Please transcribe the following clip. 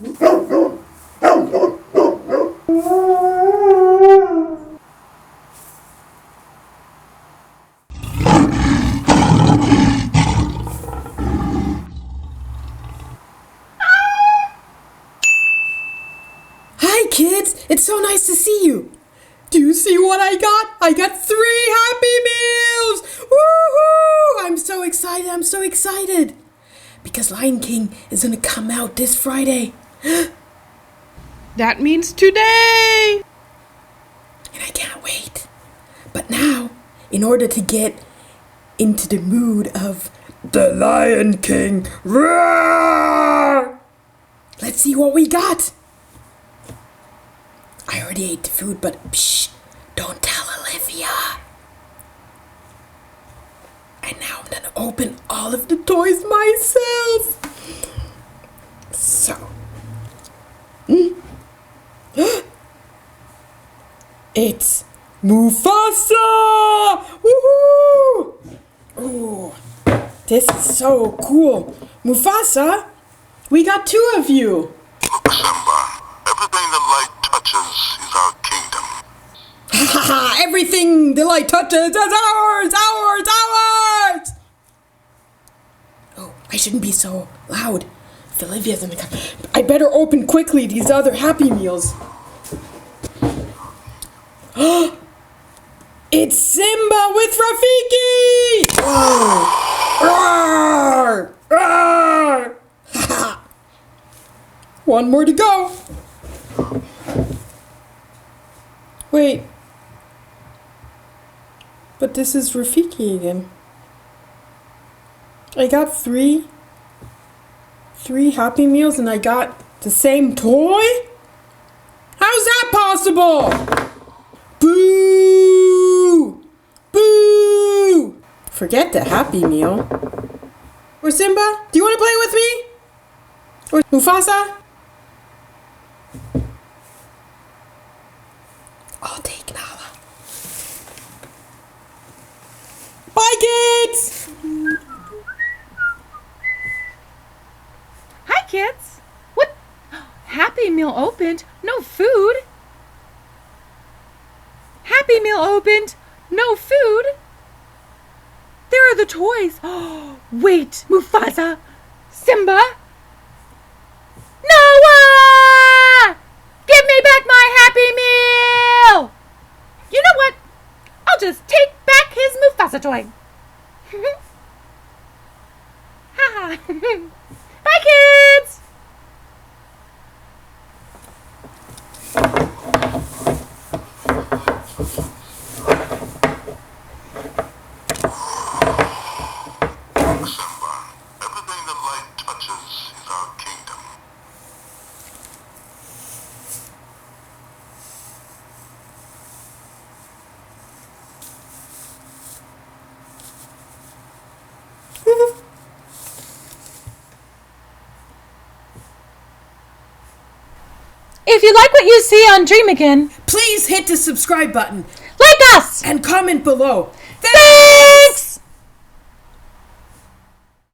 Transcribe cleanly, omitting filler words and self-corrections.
Hi, kids! It's so nice to see you! Do you see what I got? I got 3 Happy Meals! Woohoo! I'm so excited! Because Lion King is gonna come out this Friday. That means today! And I can't wait. But now, in order to get into the mood of the Lion King, roar! Let's see what we got. I already ate the food, but shh, don't tell Olivia. And now I'm gonna open all of the toys myself. So. It's Mufasa! Woohoo! Ooh, this is so cool. Mufasa, we got 2 of you. Look, Simba, everything the light touches is our kingdom. Ha ha ha! Everything the light touches is ours! Oh, I shouldn't be so loud. If Olivia's gonna come, I better open quickly these other Happy Meals. It's Simba with Rafiki! Roar! Roar! Roar! One more to go. Wait. But this is Rafiki again. I got 3 Happy Meals and I got the same toy? How's that possible? Boo! Boo! Forget the Happy Meal. Or Simba, do you want to play with me? Or Mufasa? I'll take Nala. Bye, kids! Hi, kids! What? Happy Meal opened? No food? Happy Meal opened? No food? There are the toys. Wait, Mufasa! Simba! Noah! Give me back my Happy Meal! You know what? I'll just take back his Mufasa toy. Ha! Bye, kids! Simba, everything the light touches is our kingdom. If you like what you see on Dream Again, Please hit the subscribe button like us! and comment below.